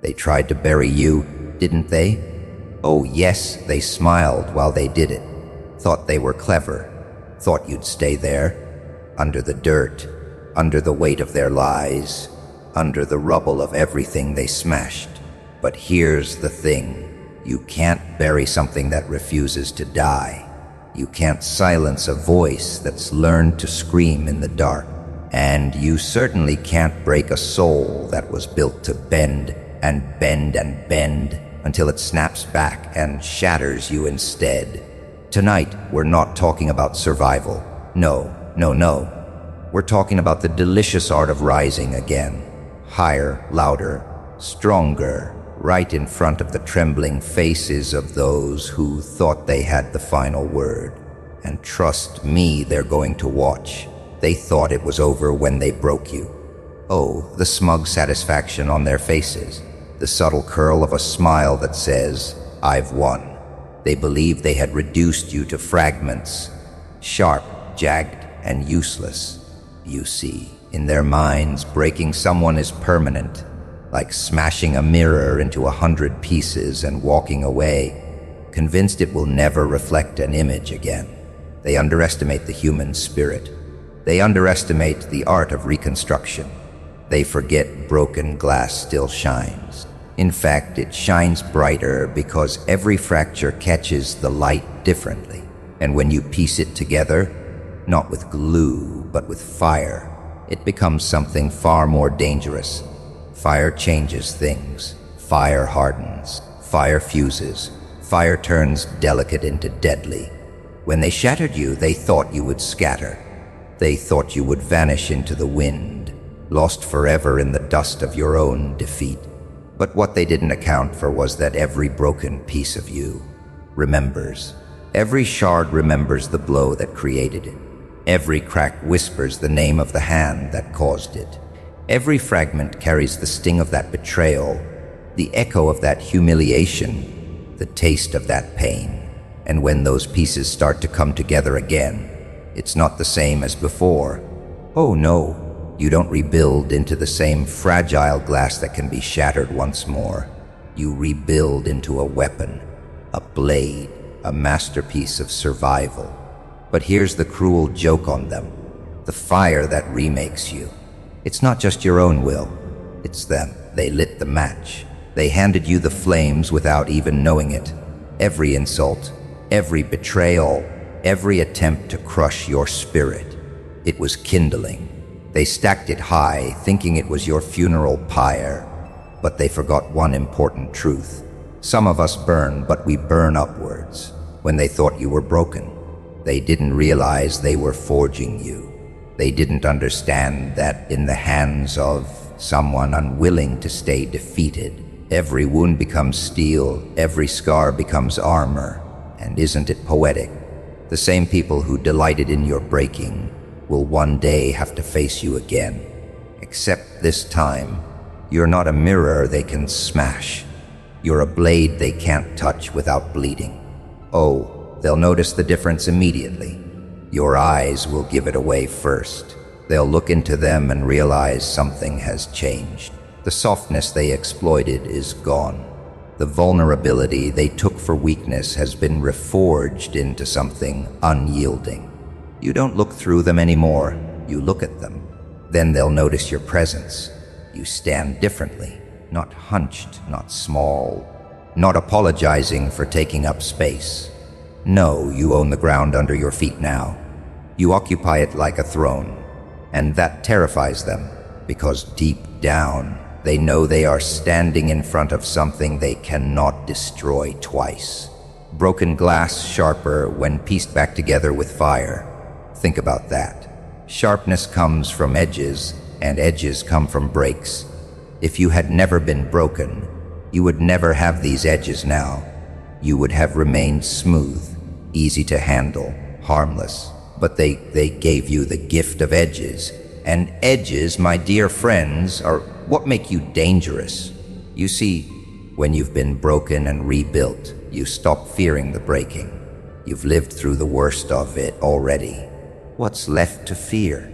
They tried to bury you, didn't they? Oh yes, they smiled while they did it. Thought they were clever. Thought you'd stay there. Under the dirt. Under the weight of their lies. Under the rubble of everything they smashed. But here's the thing. You can't bury something that refuses to die. You can't silence a voice that's learned to scream in the dark. And you certainly can't break a soul that was built to bend and bend and bend until it snaps back and shatters you instead. Tonight, we're not talking about survival. No. We're talking about the delicious art of rising again. Higher, louder, stronger, right in front of the trembling faces of those who thought they had the final word. And trust me, they're going to watch. They thought it was over when they broke you. Oh, the smug satisfaction on their faces. The subtle curl of a smile that says, I've won. They believed they had reduced you to fragments, sharp, jagged, and useless. You see, in their minds, breaking someone is permanent, like smashing a mirror into 100 pieces and walking away, convinced it will never reflect an image again. They underestimate the human spirit. They underestimate the art of reconstruction. They forget broken glass still shines. In fact, it shines brighter because every fracture catches the light differently. And when you piece it together, not with glue, but with fire, it becomes something far more dangerous. Fire changes things. Fire hardens. Fire fuses. Fire turns delicate into deadly. When they shattered you, they thought you would scatter. They thought you would vanish into the wind, lost forever in the dust of your own defeat. But what they didn't account for was that every broken piece of you remembers. Every shard remembers the blow that created it. Every crack whispers the name of the hand that caused it. Every fragment carries the sting of that betrayal, the echo of that humiliation, the taste of that pain. And when those pieces start to come together again, it's not the same as before. Oh no, you don't rebuild into the same fragile glass that can be shattered once more. You rebuild into a weapon, a blade, a masterpiece of survival. But here's the cruel joke on them. The fire that remakes you. It's not just your own will. It's them. They lit the match. They handed you the flames without even knowing it. Every insult, every betrayal, every attempt to crush your spirit. It was kindling. They stacked it high, thinking it was your funeral pyre. But they forgot one important truth. Some of us burn, but we burn upwards. When they thought you were broken, they didn't realize they were forging you. They didn't understand that in the hands of someone unwilling to stay defeated, every wound becomes steel, every scar becomes armor. And isn't it poetic? The same people who delighted in your breaking will one day have to face you again. Except this time, you're not a mirror they can smash. You're a blade they can't touch without bleeding. Oh, they'll notice the difference immediately. Your eyes will give it away first. They'll look into them and realize something has changed. The softness they exploited is gone. The vulnerability they took for weakness has been reforged into something unyielding. You don't look through them anymore. You look at them. Then they'll notice your presence. You stand differently, not hunched, not small, not apologizing for taking up space. No, you own the ground under your feet now. You occupy it like a throne, and that terrifies them, because deep down, they know they are standing in front of something they cannot destroy twice. Broken glass sharper when pieced back together with fire. Think about that. Sharpness comes from edges, and edges come from breaks. If you had never been broken, you would never have these edges now. You would have remained smooth, easy to handle, harmless. But they gave you the gift of edges. And edges, my dear friends, are what make you dangerous. You see, when you've been broken and rebuilt, you stop fearing the breaking. You've lived through the worst of it already. What's left to fear?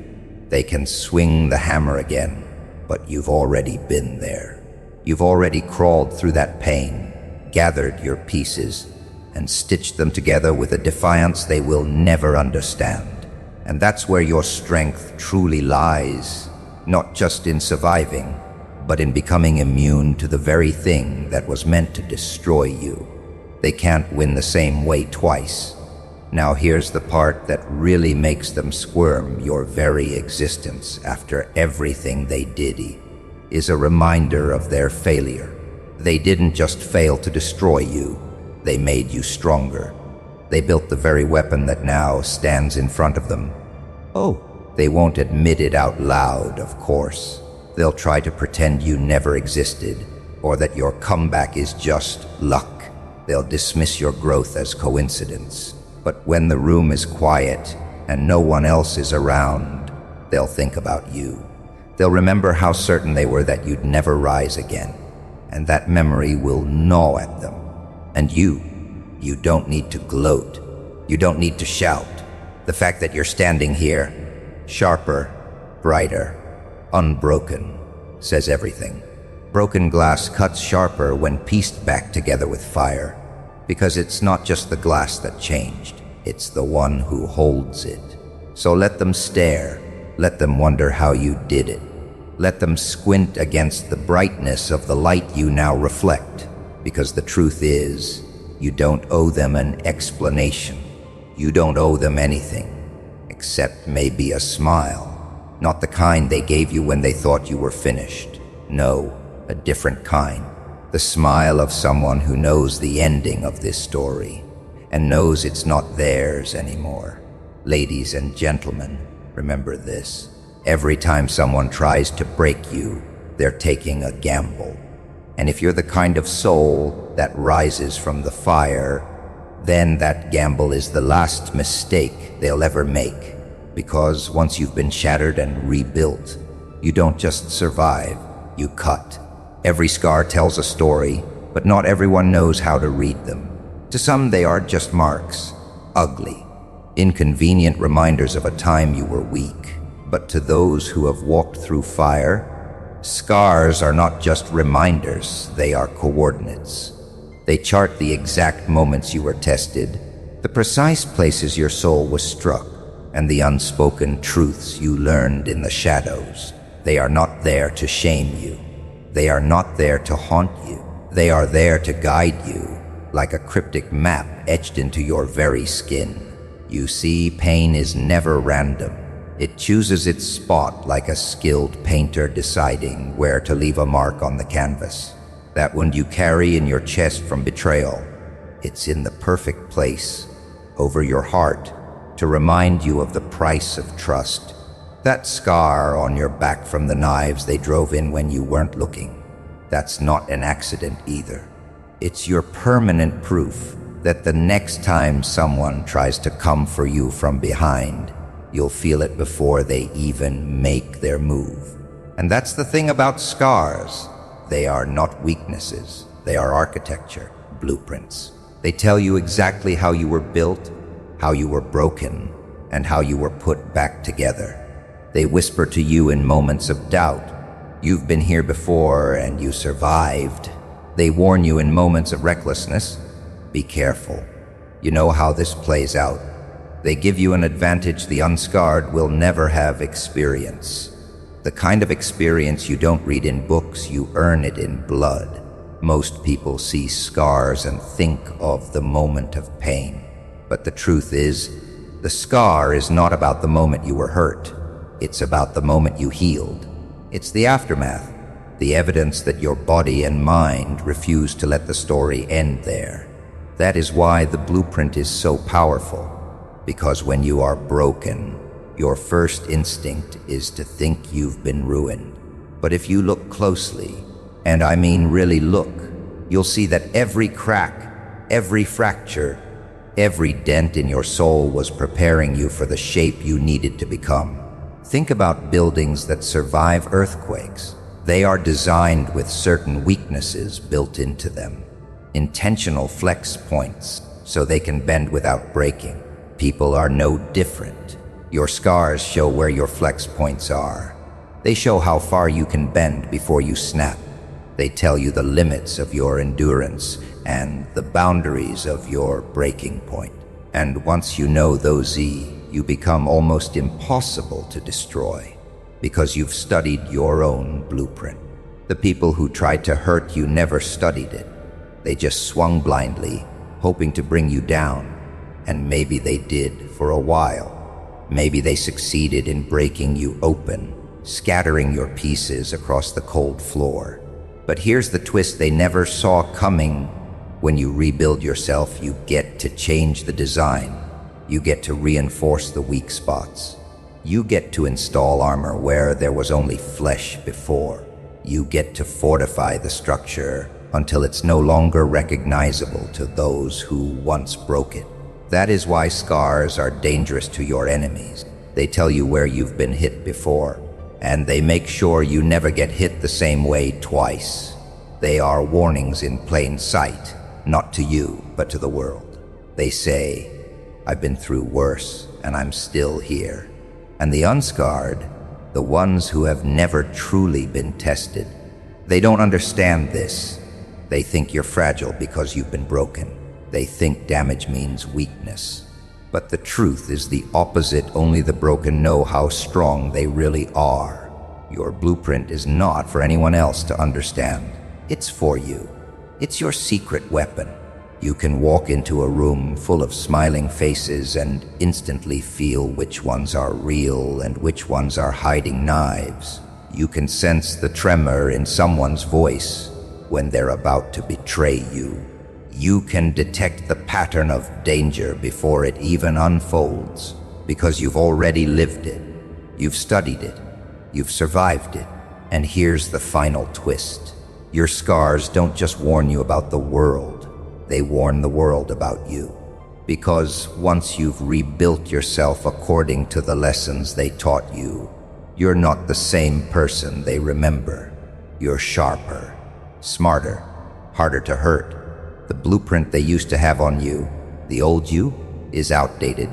They can swing the hammer again, but you've already been there. You've already crawled through that pain, gathered your pieces, and stitched them together with a defiance they will never understand. And that's where your strength truly lies, not just in surviving, but in becoming immune to the very thing that was meant to destroy you. They can't win the same way twice. Now here's the part that really makes them squirm. Your very existence, after everything they did, is a reminder of their failure. They didn't just fail to destroy you, they made you stronger. They built the very weapon that now stands in front of them. Oh, they won't admit it out loud, of course. They'll try to pretend you never existed, or that your comeback is just luck. They'll dismiss your growth as coincidence. But when the room is quiet and no one else is around, they'll think about you. They'll remember how certain they were that you'd never rise again, and that memory will gnaw at them. And you don't need to gloat. You don't need to shout. The fact that you're standing here, sharper, brighter, unbroken, says everything. Broken glass cuts sharper when pieced back together with fire, because it's not just the glass that changed, it's the one who holds it. So let them stare, let them wonder how you did it. Let them squint against the brightness of the light you now reflect, because the truth is, you don't owe them an explanation. You don't owe them anything, except maybe a smile. Not the kind they gave you when they thought you were finished. No, a different kind. The smile of someone who knows the ending of this story and knows it's not theirs anymore. Ladies and gentlemen, remember this. Every time someone tries to break you, they're taking a gamble. And if you're the kind of soul that rises from the fire, then that gamble is the last mistake they'll ever make. Because once you've been shattered and rebuilt, you don't just survive, you cut. Every scar tells a story, but not everyone knows how to read them. To some, they are just marks, ugly, inconvenient reminders of a time you were weak. But to those who have walked through fire, scars are not just reminders, they are coordinates. They chart the exact moments you were tested, the precise places your soul was struck, and the unspoken truths you learned in the shadows. They are not there to shame you. They are not there to haunt you. They are there to guide you, like a cryptic map etched into your very skin. You see, pain is never random. It chooses its spot like a skilled painter deciding where to leave a mark on the canvas. That wound you carry in your chest from betrayal, it's in the perfect place, over your heart, to remind you of the price of trust. That scar on your back from the knives they drove in when you weren't looking, that's not an accident either. It's your permanent proof that the next time someone tries to come for you from behind, you'll feel it before they even make their move. And that's the thing about scars. They are not weaknesses. They are architecture, blueprints. They tell you exactly how you were built, how you were broken, and how you were put back together. They whisper to you in moments of doubt. You've been here before and you survived. They warn you in moments of recklessness. Be careful. You know how this plays out. They give you an advantage the unscarred will never have experience. The kind of experience you don't read in books, you earn it in blood. Most people see scars and think of the moment of pain. But the truth is, the scar is not about the moment you were hurt. It's about the moment you healed. It's the aftermath, the evidence that your body and mind refuse to let the story end there. That is why the blueprint is so powerful. Because when you are broken, your first instinct is to think you've been ruined. But if you look closely, and I mean really look, you'll see that every crack, every fracture, every dent in your soul was preparing you for the shape you needed to become. Think about buildings that survive earthquakes. They are designed with certain weaknesses built into them. Intentional flex points, so they can bend without breaking. People are no different. Your scars show where your flex points are. They show how far you can bend before you snap. They tell you the limits of your endurance and the boundaries of your breaking point. And once you know those you become almost impossible to destroy because you've studied your own blueprint. The people who tried to hurt you never studied it. They just swung blindly, hoping to bring you down. And maybe they did for a while. Maybe they succeeded in breaking you open, scattering your pieces across the cold floor. But here's the twist they never saw coming. When you rebuild yourself, you get to change the design. You get to reinforce the weak spots. You get to install armor where there was only flesh before. You get to fortify the structure until it's no longer recognizable to those who once broke it. That is why scars are dangerous to your enemies. They tell you where you've been hit before, and they make sure you never get hit the same way twice. They are warnings in plain sight, not to you, but to the world. They say, I've been through worse, and I'm still here. And the unscarred, the ones who have never truly been tested, they don't understand this. They think you're fragile because you've been broken. They think damage means weakness. But the truth is the opposite. Only the broken know how strong they really are. Your blueprint is not for anyone else to understand. It's for you. It's your secret weapon. You can walk into a room full of smiling faces and instantly feel which ones are real and which ones are hiding knives. You can sense the tremor in someone's voice when they're about to betray you. You can detect the pattern of danger before it even unfolds, because you've already lived it. You've studied it. You've survived it. And here's the final twist. Your scars don't just warn you about the world. They warn the world about you. Because once you've rebuilt yourself according to the lessons they taught you, you're not the same person they remember. You're sharper, smarter, harder to hurt. The blueprint they used to have on you, the old you, is outdated.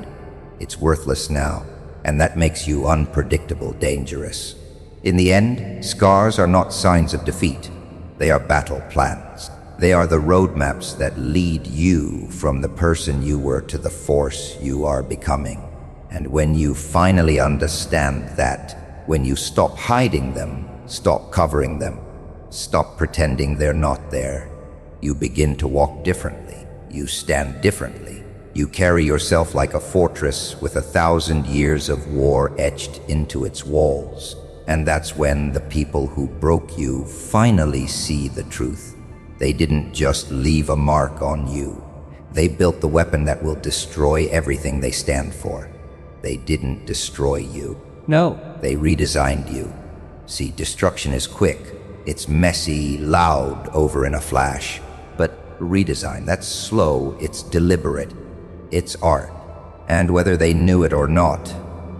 It's worthless now, and that makes you unpredictable, dangerous. In the end, scars are not signs of defeat. They are battle plans. They are the roadmaps that lead you from the person you were to the force you are becoming. And when you finally understand that, when you stop hiding them, stop covering them, stop pretending they're not there, you begin to walk differently. You stand differently. You carry yourself like a fortress with 1,000 years of war etched into its walls. And that's when the people who broke you finally see the truth. They didn't just leave a mark on you. They built the weapon that will destroy everything they stand for. They didn't destroy you. No. They redesigned you. See, destruction is quick. It's messy, loud, over in a flash. But redesign, that's slow, it's deliberate, it's art. And whether they knew it or not,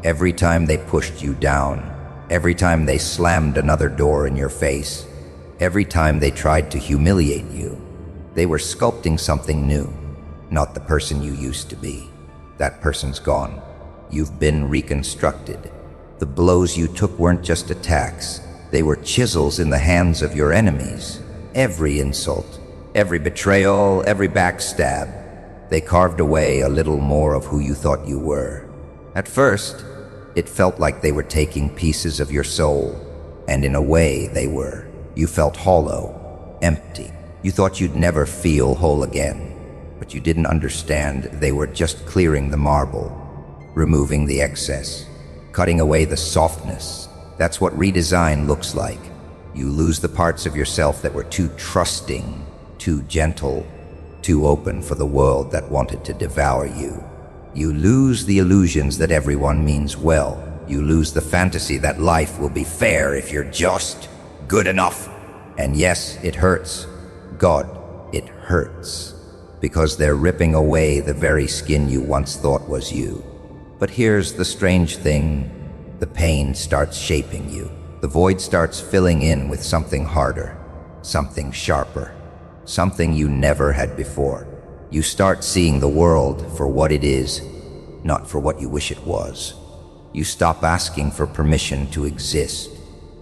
every time they pushed you down, every time they slammed another door in your face, every time they tried to humiliate you, they were sculpting something new, not the person you used to be. That person's gone. You've been reconstructed. The blows you took weren't just attacks. They were chisels in the hands of your enemies. Every insult, every betrayal, every backstab, they carved away a little more of who you thought you were. At first, it felt like they were taking pieces of your soul, and in a way they were. You felt hollow, empty. You thought you'd never feel whole again, but you didn't understand they were just clearing the marble, removing the excess, cutting away the softness. That's what redesign looks like. You lose the parts of yourself that were too trusting, too gentle, too open for the world that wanted to devour you. You lose the illusions that everyone means well. You lose the fantasy that life will be fair if you're just good enough. And yes, it hurts. God, it hurts. Because they're ripping away the very skin you once thought was you. But here's the strange thing. The pain starts shaping you. The void starts filling in with something harder, something sharper, something you never had before. You start seeing the world for what it is, not for what you wish it was. You stop asking for permission to exist.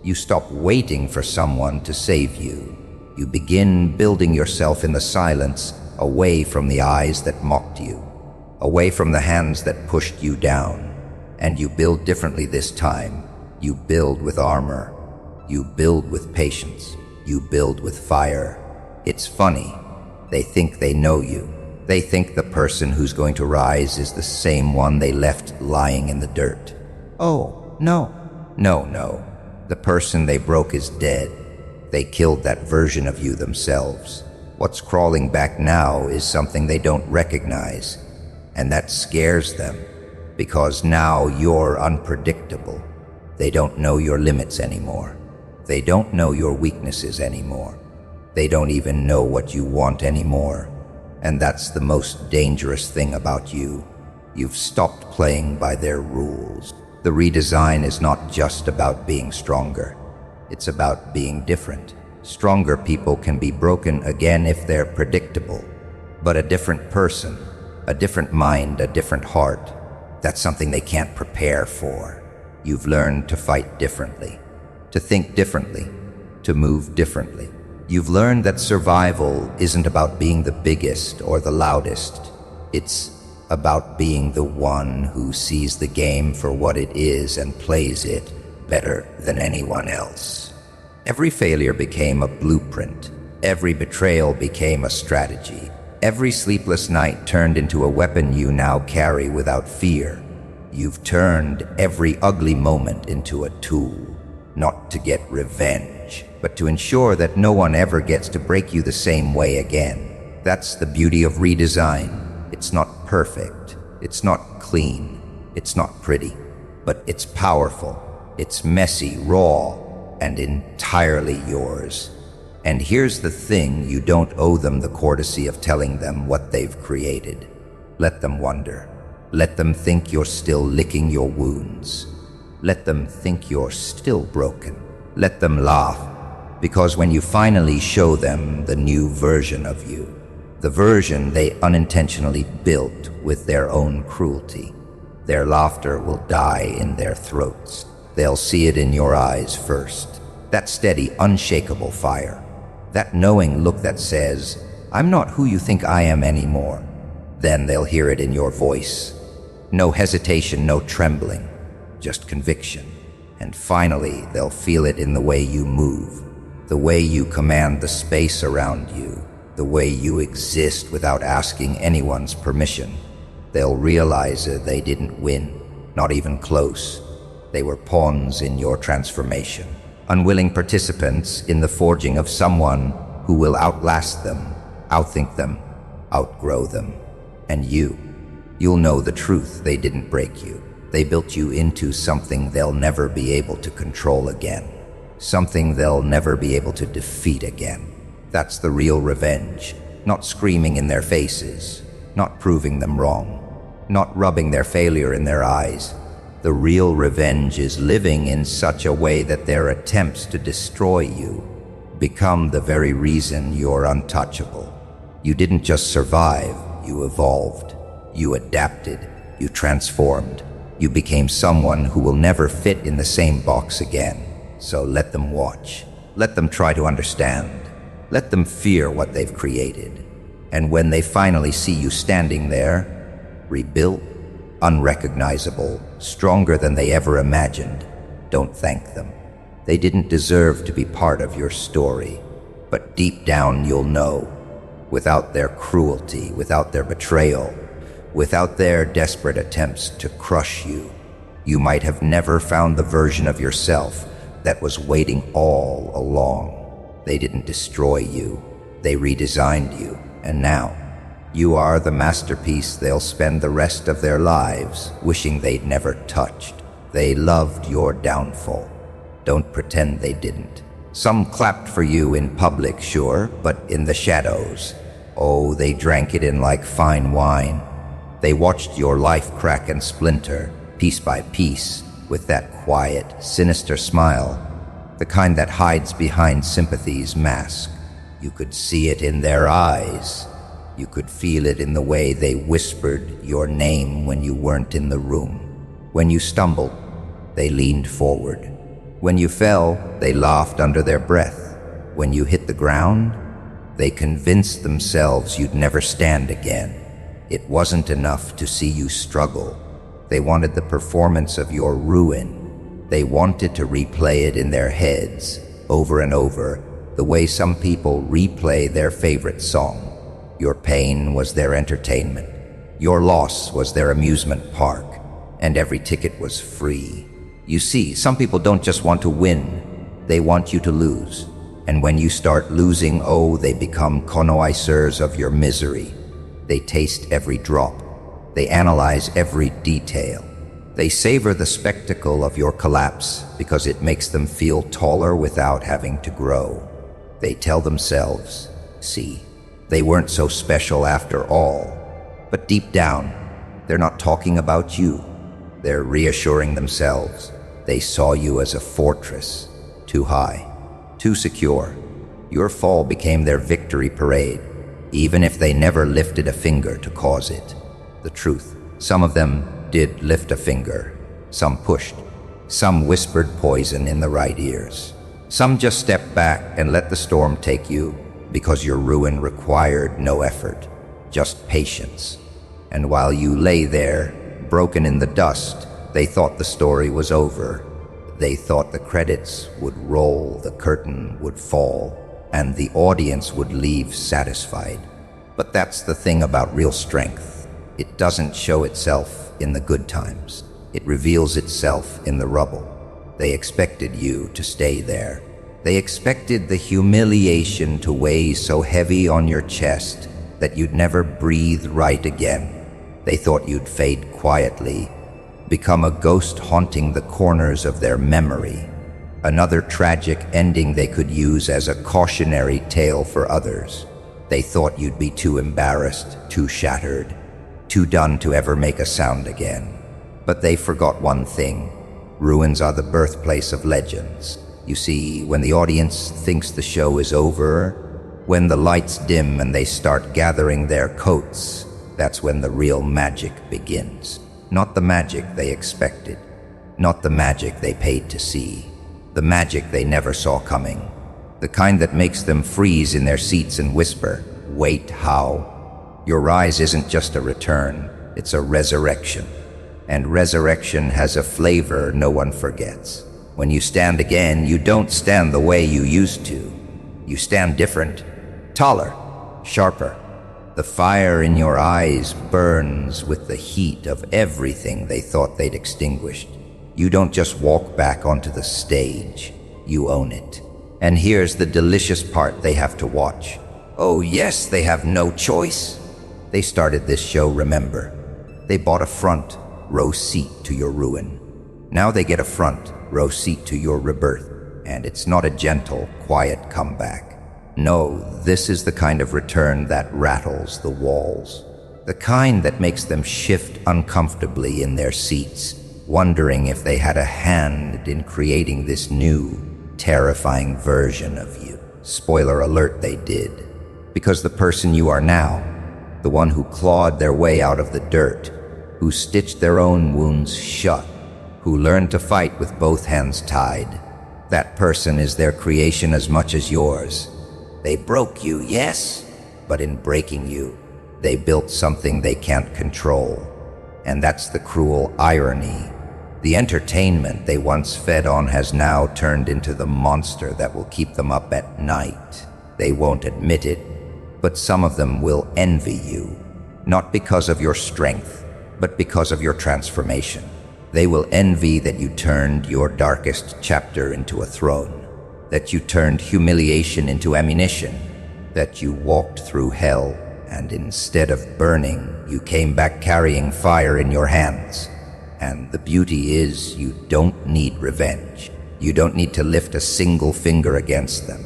You stop waiting for someone to save you. You begin building yourself in the silence, away from the eyes that mocked you, away from the hands that pushed you down. And you build differently this time. You build with armor. You build with patience. You build with fire. It's funny. They think they know you. They think the person who's going to rise is the same one they left lying in the dirt. Oh, no. No. The person they broke is dead. They killed that version of you themselves. What's crawling back now is something they don't recognize, and that scares them, because now you're unpredictable. They don't know your limits anymore. They don't know your weaknesses anymore. They don't even know what you want anymore. And that's the most dangerous thing about you. You've stopped playing by their rules. The redesign is not just about being stronger. It's about being different. Stronger people can be broken again if they're predictable. But a different person, a different mind, a different heart, that's something they can't prepare for. You've learned to fight differently, to think differently, to move differently. You've learned that survival isn't about being the biggest or the loudest. It's about being the one who sees the game for what it is and plays it better than anyone else. Every failure became a blueprint. Every betrayal became a strategy. Every sleepless night turned into a weapon you now carry without fear. You've turned every ugly moment into a tool, not to get revenge, but to ensure that no one ever gets to break you the same way again. That's the beauty of redesign. It's not perfect. It's not clean. It's not pretty. But it's powerful. It's messy, raw, and entirely yours. And here's the thing, you don't owe them the courtesy of telling them what they've created. Let them wonder. Let them think you're still licking your wounds. Let them think you're still broken. Let them laugh, because when you finally show them the new version of you, the version they unintentionally built with their own cruelty, their laughter will die in their throats. They'll see it in your eyes first. That steady, unshakable fire. That knowing look that says, "I'm not who you think I am anymore." Then they'll hear it in your voice. No hesitation, no trembling, just conviction. And finally, they'll feel it in the way you move, the way you command the space around you, the way you exist without asking anyone's permission. They'll realize that they didn't win, not even close. They were pawns in your transformation, unwilling participants in the forging of someone who will outlast them, outthink them, outgrow them. And you'll know the truth. They didn't break you. They built you into something they'll never be able to control again, something they'll never be able to defeat again. That's the real revenge, not screaming in their faces, not proving them wrong, not rubbing their failure in their eyes. The real revenge is living in such a way that their attempts to destroy you become the very reason you're untouchable. You didn't just survive, you evolved. You adapted, you transformed. You became someone who will never fit in the same box again. So let them watch. Let them try to understand. Let them fear what they've created. And when they finally see you standing there, rebuilt, unrecognizable, stronger than they ever imagined, don't thank them. They didn't deserve to be part of your story. But deep down you'll know, without their cruelty, without their betrayal, without their desperate attempts to crush you, you might have never found the version of yourself that was waiting all along. They didn't destroy you, they redesigned you, and now you are the masterpiece they'll spend the rest of their lives wishing they'd never touched. They loved your downfall. Don't pretend they didn't. Some clapped for you in public, sure, but in the shadows. Oh, they drank it in like fine wine. They watched your life crack and splinter, piece by piece, with that quiet, sinister smile, the kind that hides behind sympathy's mask. You could see it in their eyes. You could feel it in the way they whispered your name when you weren't in the room. When you stumbled, they leaned forward. When you fell, they laughed under their breath. When you hit the ground, they convinced themselves you'd never stand again. It wasn't enough to see you struggle. They wanted the performance of your ruin. They wanted to replay it in their heads, over and over, the way some people replay their favorite song. Your pain was their entertainment. Your loss was their amusement park, and every ticket was free. You see, some people don't just want to win, they want you to lose. And when you start losing, oh, they become connoisseurs of your misery. They taste every drop. They analyze every detail. They savor the spectacle of your collapse because it makes them feel taller without having to grow. They tell themselves, see, they weren't so special after all. But deep down, they're not talking about you. They're reassuring themselves. They saw you as a fortress, too high, too secure. Your fall became their victory parade, even if they never lifted a finger to cause it. The truth, some of them did lift a finger. Some pushed. Some whispered poison in the right ears. Some just stepped back and let the storm take you because your ruin required no effort, just patience. And while you lay there, broken in the dust, they thought the story was over. They thought the credits would roll, the curtain would fall, and the audience would leave satisfied. But that's the thing about real strength. It doesn't show itself in the good times. It reveals itself in the rubble. They expected you to stay there. They expected the humiliation to weigh so heavy on your chest that you'd never breathe right again. They thought you'd fade quietly, become a ghost haunting the corners of their memory, another tragic ending they could use as a cautionary tale for others. They thought you'd be too embarrassed, too shattered, too done to ever make a sound again. But they forgot one thing. Ruins are the birthplace of legends. You see, when the audience thinks the show is over, when the lights dim and they start gathering their coats, that's when the real magic begins. Not the magic they expected, not the magic they paid to see, the magic they never saw coming, the kind that makes them freeze in their seats and whisper, "Wait, how?" Your rise isn't just a return, it's a resurrection. And resurrection has a flavor no one forgets. When you stand again, you don't stand the way you used to. You stand different, taller, sharper. The fire in your eyes burns with the heat of everything they thought they'd extinguished. You don't just walk back onto the stage, you own it. And here's the delicious part they have to watch. Oh yes, they have no choice. They started this show, remember. They bought a front row seat to your ruin. Now they get a front row seat to your rebirth. And it's not a gentle, quiet comeback. No, this is the kind of return that rattles the walls. The kind that makes them shift uncomfortably in their seats, wondering if they had a hand in creating this new, terrifying version of you. Spoiler alert, they did. Because the person you are now, the one who clawed their way out of the dirt, who stitched their own wounds shut, who learned to fight with both hands tied, that person is their creation as much as yours. They broke you, yes, but in breaking you, they built something they can't control. And that's the cruel irony. The entertainment they once fed on has now turned into the monster that will keep them up at night. They won't admit it, but some of them will envy you, not because of your strength, but because of your transformation. They will envy that you turned your darkest chapter into a throne, that you turned humiliation into ammunition, that you walked through hell, and instead of burning, you came back carrying fire in your hands. And the beauty is, you don't need revenge. You don't need to lift a single finger against them.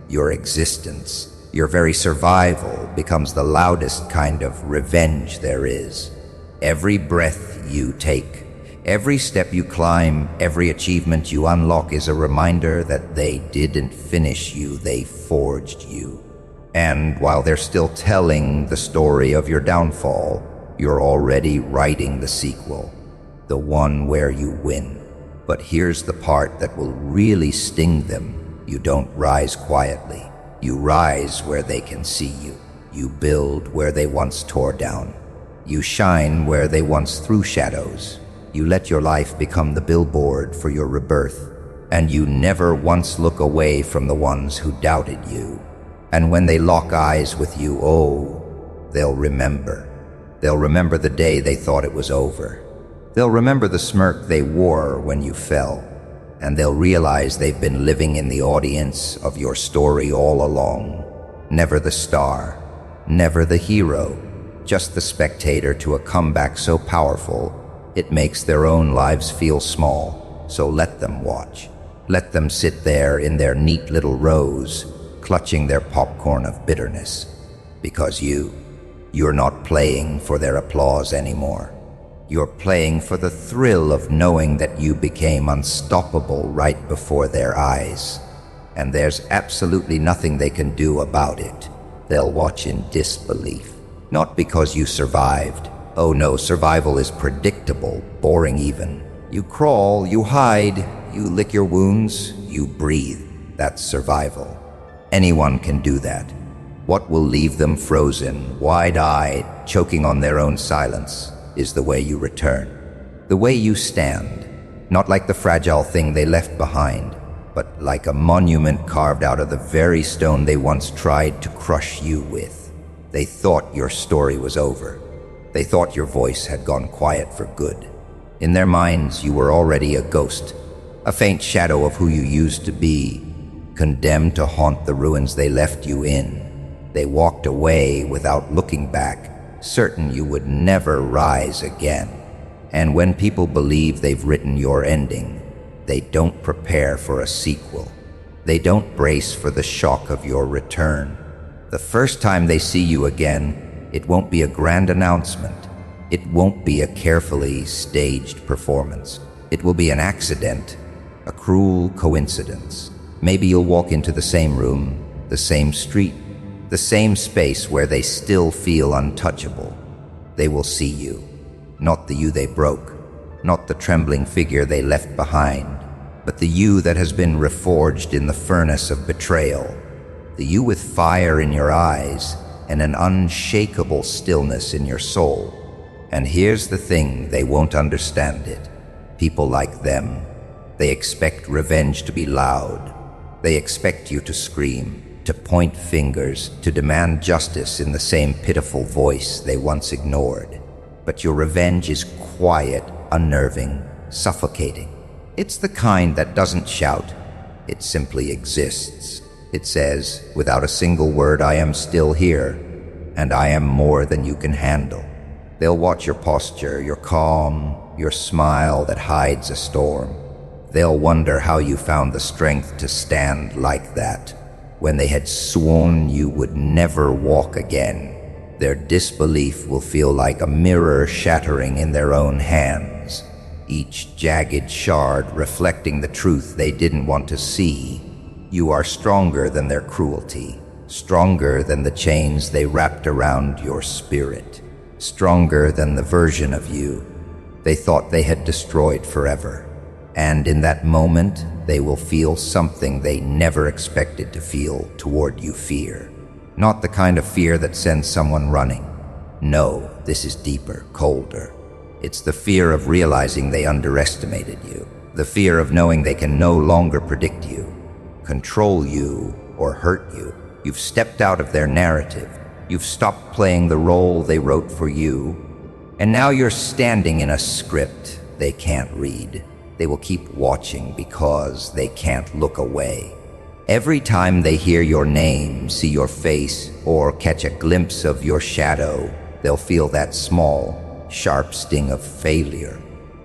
Your existence, your very survival, becomes the loudest kind of revenge there is. Every breath you take, every step you climb, every achievement you unlock is a reminder that they didn't finish you, they forged you. And while they're still telling the story of your downfall, you're already writing the sequel, the one where you win. But here's the part that will really sting them. You don't rise quietly. You rise where they can see you. You build where they once tore down. You shine where they once threw shadows. You let your life become the billboard for your rebirth. And you never once look away from the ones who doubted you. And when they lock eyes with you, oh, they'll remember. They'll remember the day they thought it was over. They'll remember the smirk they wore when you fell. And they'll realize they've been living in the audience of your story all along. Never the star, never the hero, just the spectator to a comeback so powerful it makes their own lives feel small. So let them watch. Let them sit there in their neat little rows, clutching their popcorn of bitterness. Because you're not playing for their applause anymore. You're playing for the thrill of knowing that you became unstoppable right before their eyes. And there's absolutely nothing they can do about it. They'll watch in disbelief. Not because you survived. Oh no, survival is predictable, boring even. You crawl, you hide, you lick your wounds, you breathe. That's survival. Anyone can do that. What will leave them frozen, wide-eyed, choking on their own silence, is the way you return. The way you stand, not like the fragile thing they left behind, but like a monument carved out of the very stone they once tried to crush you with. They thought your story was over. They thought your voice had gone quiet for good. In their minds, you were already a ghost, a faint shadow of who you used to be, condemned to haunt the ruins they left you in. They walked away without looking back, certain you would never rise again. And when people believe they've written your ending, they don't prepare for a sequel. They don't brace for the shock of your return. The first time they see you again, it won't be a grand announcement. It won't be a carefully staged performance. It will be an accident, a cruel coincidence. Maybe you'll walk into the same room, the same street, the same space where they still feel untouchable. They will see you, not the you they broke, not the trembling figure they left behind, but the you that has been reforged in the furnace of betrayal, the you with fire in your eyes and an unshakable stillness in your soul. And here's the thing, they won't understand it. People like them, they expect revenge to be loud. They expect you to scream, to point fingers, to demand justice in the same pitiful voice they once ignored. But your revenge is quiet, unnerving, suffocating. It's the kind that doesn't shout. It simply exists. It says, without a single word, I am still here, and I am more than you can handle. They'll watch your posture, your calm, your smile that hides a storm. They'll wonder how you found the strength to stand like that, when they had sworn you would never walk again. Their disbelief will feel like a mirror shattering in their own hands, each jagged shard reflecting the truth they didn't want to see. You are stronger than their cruelty, stronger than the chains they wrapped around your spirit, stronger than the version of you they thought they had destroyed forever. And in that moment, they will feel something they never expected to feel toward you: fear. Not the kind of fear that sends someone running. No, this is deeper, colder. It's the fear of realizing they underestimated you. The fear of knowing they can no longer predict you, control you, or hurt you. You've stepped out of their narrative. You've stopped playing the role they wrote for you. And now you're standing in a script they can't read. They will keep watching because they can't look away. Every time they hear your name, see your face, or catch a glimpse of your shadow, they'll feel that small, sharp sting of failure.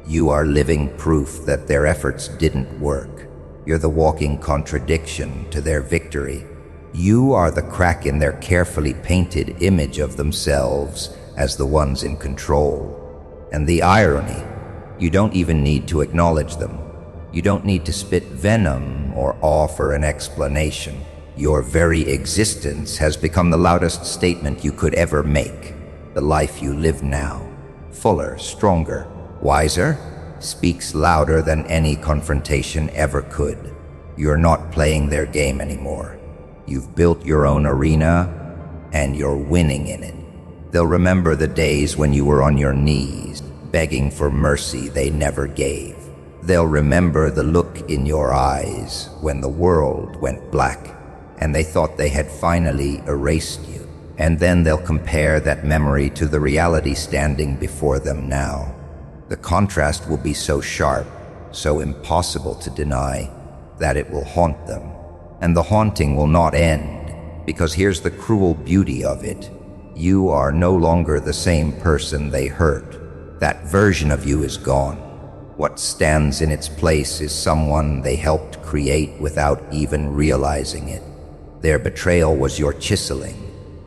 You are living proof that their efforts didn't work. You're the walking contradiction to their victory. You are the crack in their carefully painted image of themselves as the ones in control. And the irony, you don't even need to acknowledge them. You don't need to spit venom or offer an explanation. Your very existence has become the loudest statement you could ever make. The life you live now, fuller, stronger, wiser, speaks louder than any confrontation ever could. You're not playing their game anymore. You've built your own arena, and you're winning in it. They'll remember the days when you were on your knees, begging for mercy they never gave. They'll remember the look in your eyes when the world went black, and they thought they had finally erased you. And then they'll compare that memory to the reality standing before them now. The contrast will be so sharp, so impossible to deny, that it will haunt them. And the haunting will not end, because here's the cruel beauty of it. You are no longer the same person they hurt. That version of you is gone. What stands in its place is someone they helped create without even realizing it. Their betrayal was your chiseling.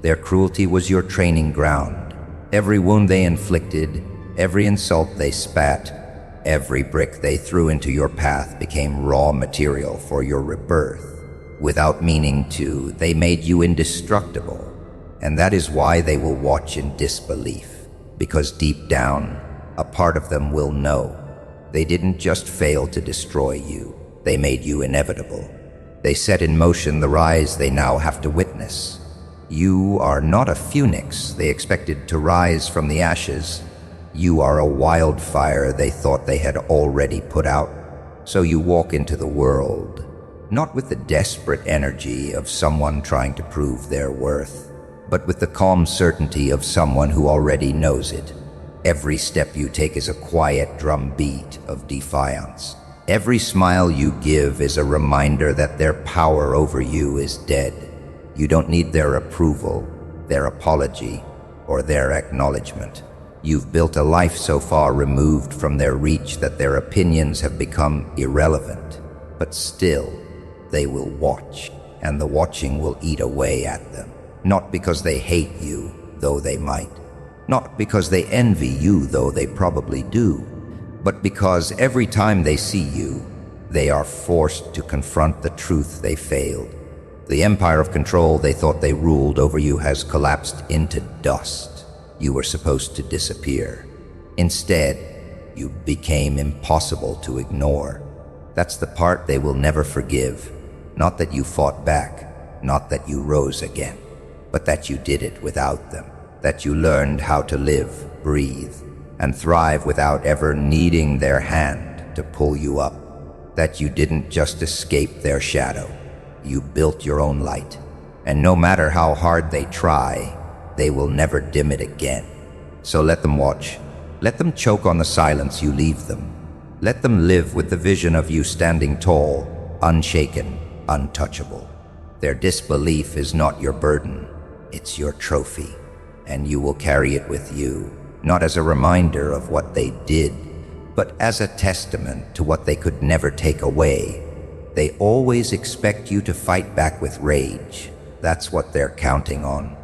Their cruelty was your training ground. Every wound they inflicted, every insult they spat, every brick they threw into your path became raw material for your rebirth. Without meaning to, they made you indestructible. And that is why they will watch in disbelief. Because deep down, a part of them will know. They didn't just fail to destroy you, they made you inevitable. They set in motion the rise they now have to witness. You are not a phoenix they expected to rise from the ashes. You are a wildfire they thought they had already put out. So you walk into the world, not with the desperate energy of someone trying to prove their worth, but with the calm certainty of someone who already knows it. Every step you take is a quiet drumbeat of defiance. Every smile you give is a reminder that their power over you is dead. You don't need their approval, their apology, or their acknowledgement. You've built a life so far removed from their reach that their opinions have become irrelevant. But still, they will watch, and the watching will eat away at them. Not because they hate you, though they might. Not because they envy you, though they probably do. But because every time they see you, they are forced to confront the truth they failed. The empire of control they thought they ruled over you has collapsed into dust. You were supposed to disappear. Instead, you became impossible to ignore. That's the part they will never forgive. Not that you fought back, not that you rose again, but that you did it without them. That you learned how to live, breathe, and thrive without ever needing their hand to pull you up. That you didn't just escape their shadow. You built your own light. And no matter how hard they try, they will never dim it again. So let them watch. Let them choke on the silence you leave them. Let them live with the vision of you standing tall, unshaken, untouchable. Their disbelief is not your burden. It's your trophy. And you will carry it with you, not as a reminder of what they did, but as a testament to what they could never take away. They always expect you to fight back with rage. That's what they're counting on.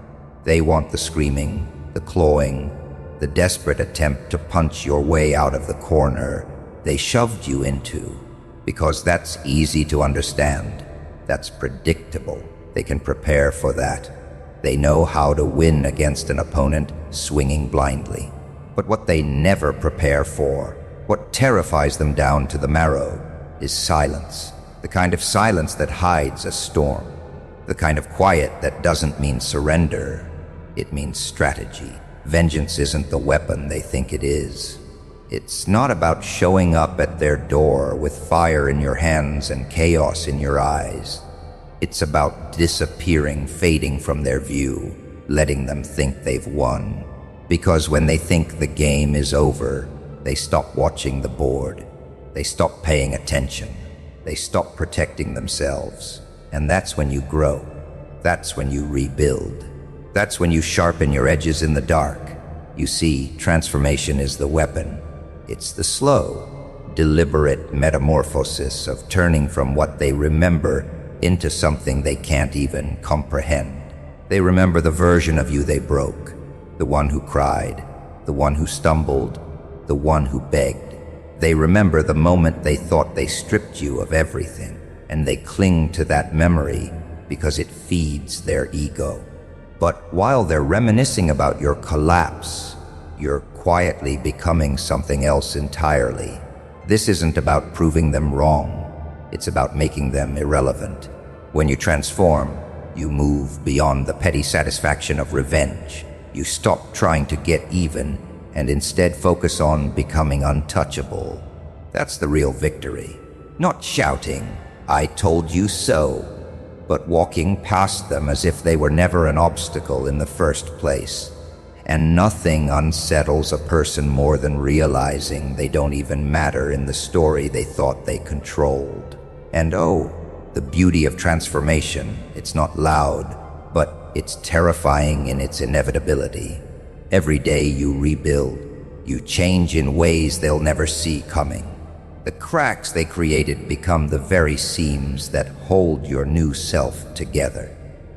They want the screaming, the clawing, the desperate attempt to punch your way out of the corner they shoved you into, because that's easy to understand. That's predictable. They can prepare for that. They know how to win against an opponent swinging blindly. But what they never prepare for, what terrifies them down to the marrow, is silence. The kind of silence that hides a storm. The kind of quiet that doesn't mean surrender. It means strategy. Vengeance isn't the weapon they think it is. It's not about showing up at their door with fire in your hands and chaos in your eyes. It's about disappearing, fading from their view, letting them think they've won. Because when they think the game is over, they stop watching the board. They stop paying attention. They stop protecting themselves. And that's when you grow. That's when you rebuild. That's when you sharpen your edges in the dark. You see, transformation is the weapon. It's the slow, deliberate metamorphosis of turning from what they remember into something they can't even comprehend. They remember the version of you they broke, the one who cried, the one who stumbled, the one who begged. They remember the moment they thought they stripped you of everything, and they cling to that memory because it feeds their ego. But while they're reminiscing about your collapse, you're quietly becoming something else entirely. This isn't about proving them wrong. It's about making them irrelevant. When you transform, you move beyond the petty satisfaction of revenge. You stop trying to get even and instead focus on becoming untouchable. That's the real victory. Not shouting, "I told you so," but walking past them as if they were never an obstacle in the first place. And nothing unsettles a person more than realizing they don't even matter in the story they thought they controlled. And oh, the beauty of transformation, it's not loud, but it's terrifying in its inevitability. Every day you rebuild, you change in ways they'll never see coming. The cracks they created become the very seams that hold your new self together.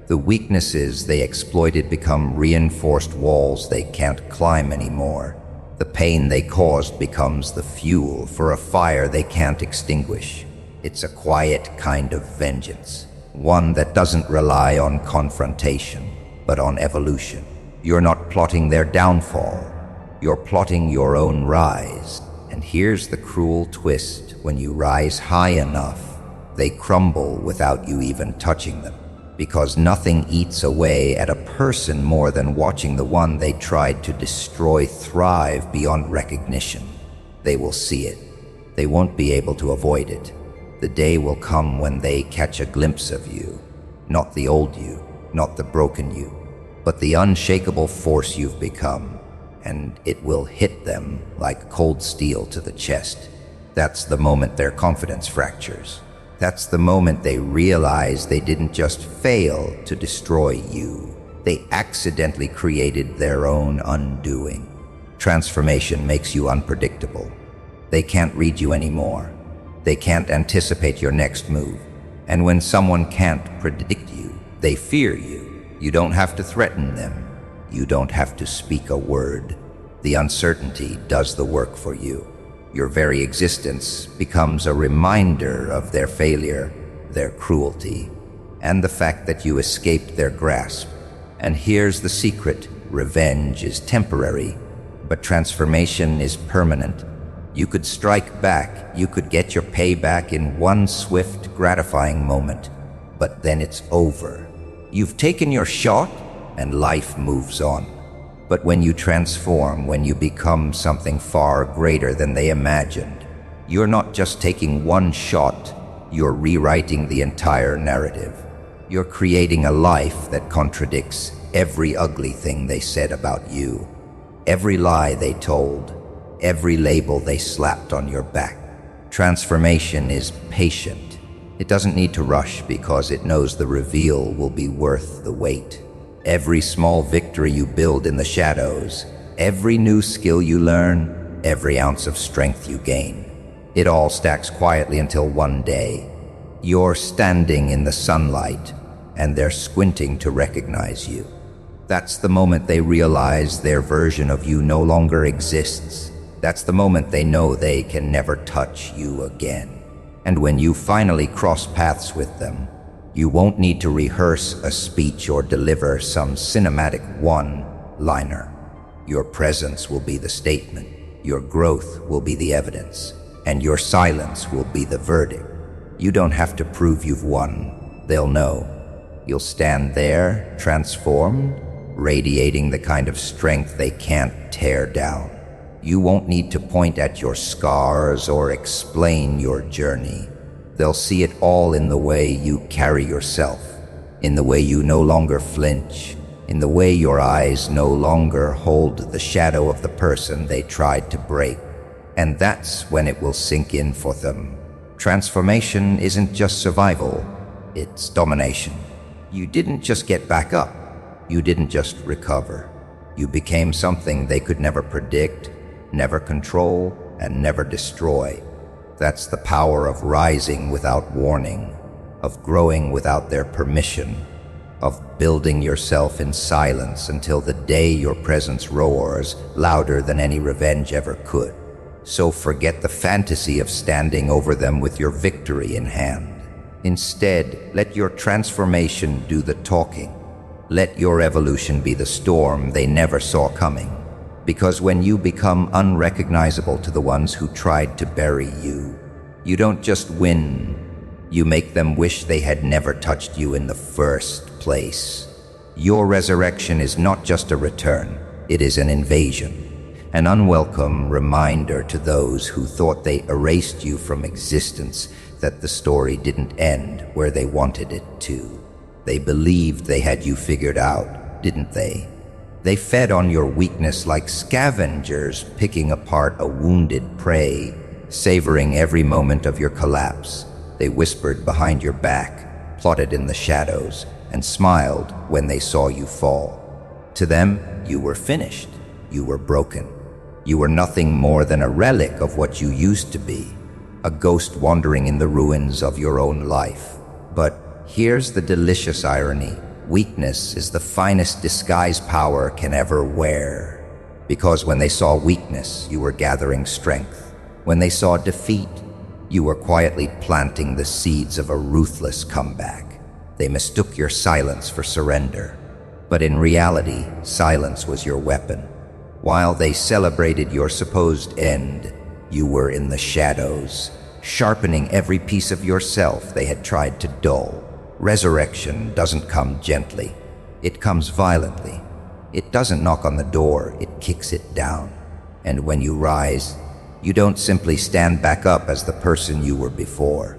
The weaknesses they exploited become reinforced walls they can't climb anymore. The pain they caused becomes the fuel for a fire they can't extinguish. It's a quiet kind of vengeance, one that doesn't rely on confrontation, but on evolution. You're not plotting their downfall, you're plotting your own rise. And here's the cruel twist: when you rise high enough, they crumble without you even touching them. Because nothing eats away at a person more than watching the one they tried to destroy thrive beyond recognition. They will see it. They won't be able to avoid it. The day will come when they catch a glimpse of you. Not the old you, not the broken you, but the unshakable force you've become. And it will hit them like cold steel to the chest. That's the moment their confidence fractures. That's the moment they realize they didn't just fail to destroy you. They accidentally created their own undoing. Transformation makes you unpredictable. They can't read you anymore. They can't anticipate your next move. And when someone can't predict you, they fear you. You don't have to threaten them. You don't have to speak a word. The uncertainty does the work for you. Your very existence becomes a reminder of their failure, their cruelty, and the fact that you escaped their grasp. And here's the secret: revenge is temporary, but transformation is permanent. You could strike back, you could get your payback in one swift, gratifying moment, but then it's over. You've taken your shot, and life moves on. But when you transform, when you become something far greater than they imagined, you're not just taking one shot, you're rewriting the entire narrative. You're creating a life that contradicts every ugly thing they said about you, every lie they told, every label they slapped on your back. Transformation is patient. It doesn't need to rush because it knows the reveal will be worth the wait. Every small victory you build in the shadows, every new skill you learn, every ounce of strength you gain, it all stacks quietly until one day, you're standing in the sunlight and they're squinting to recognize you. That's the moment they realize their version of you no longer exists. That's the moment they know they can never touch you again. And when you finally cross paths with them, you won't need to rehearse a speech or deliver some cinematic one-liner. Your presence will be the statement, your growth will be the evidence, and your silence will be the verdict. You don't have to prove you've won. They'll know. You'll stand there, transformed, radiating the kind of strength they can't tear down. You won't need to point at your scars or explain your journey. They'll see it all in the way you carry yourself, in the way you no longer flinch, in the way your eyes no longer hold the shadow of the person they tried to break. And that's when it will sink in for them. Transformation isn't just survival, it's domination. You didn't just get back up, you didn't just recover. You became something they could never predict, never control, and never destroy. That's the power of rising without warning, of growing without their permission, of building yourself in silence until the day your presence roars louder than any revenge ever could. So forget the fantasy of standing over them with your victory in hand. Instead, let your transformation do the talking. Let your evolution be the storm they never saw coming. Because when you become unrecognizable to the ones who tried to bury you, you don't just win, You make them wish they had never touched you in the first place. Your resurrection is not just a return, it is an invasion, an unwelcome reminder to those who thought they erased you from existence that the story didn't end where they wanted it to. They believed they had you figured out, didn't they? They fed on your weakness like scavengers picking apart a wounded prey, savoring every moment of your collapse. They whispered behind your back, plotted in the shadows, and smiled when they saw you fall. To them, you were finished. You were broken. You were nothing more than a relic of what you used to be, a ghost wandering in the ruins of your own life. But here's the delicious irony. Weakness is the finest disguise power can ever wear. Because when they saw weakness, you were gathering strength. When they saw defeat, you were quietly planting the seeds of a ruthless comeback. They mistook your silence for surrender. But in reality, silence was your weapon. While they celebrated your supposed end, you were in the shadows, sharpening every piece of yourself they had tried to dull. Resurrection doesn't come gently. It comes violently. It doesn't knock on the door, it kicks it down. And when you rise, you don't simply stand back up as the person you were before.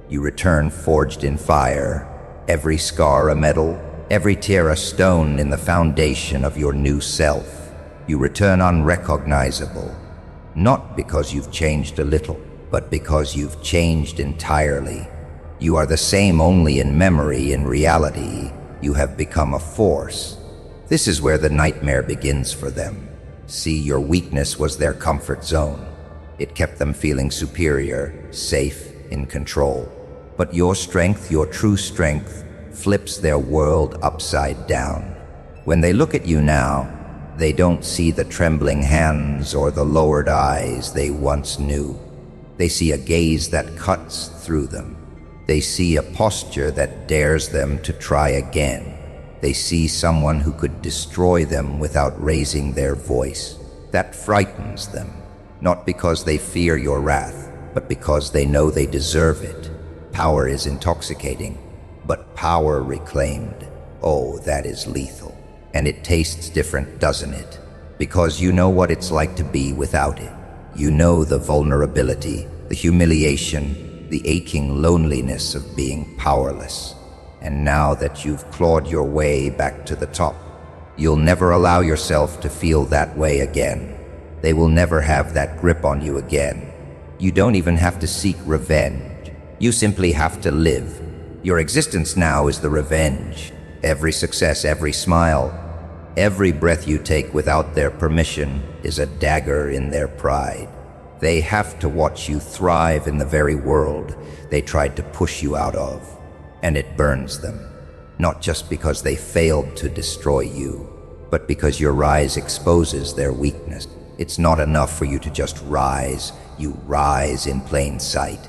You return forged in fire, every scar a medal, every tear a stone in the foundation of your new self. You return unrecognizable, not because you've changed a little, but because you've changed entirely. You are the same only in memory. In reality, you have become a force. This is where the nightmare begins for them. See, your weakness was their comfort zone. It kept them feeling superior, safe, in control. But your strength, your true strength, flips their world upside down. When they look at you now, they don't see the trembling hands or the lowered eyes they once knew. They see a gaze that cuts through them. They see a posture that dares them to try again. They see someone who could destroy them without raising their voice. That frightens them, not because they fear your wrath, but because they know they deserve it. Power is intoxicating, but power reclaimed, oh, that is lethal. And it tastes different, doesn't it? Because you know what it's like to be without it. You know the vulnerability, the humiliation, the aching loneliness of being powerless. And now that you've clawed your way back to the top, you'll never allow yourself to feel that way again. They will never have that grip on you again. You don't even have to seek revenge. You simply have to live. Your existence now is the revenge. Every success, every smile, every breath you take without their permission is a dagger in their pride. They have to watch you thrive in the very world they tried to push you out of. And it burns them, not just because they failed to destroy you, but because your rise exposes their weakness. It's not enough for you to just rise. You rise in plain sight.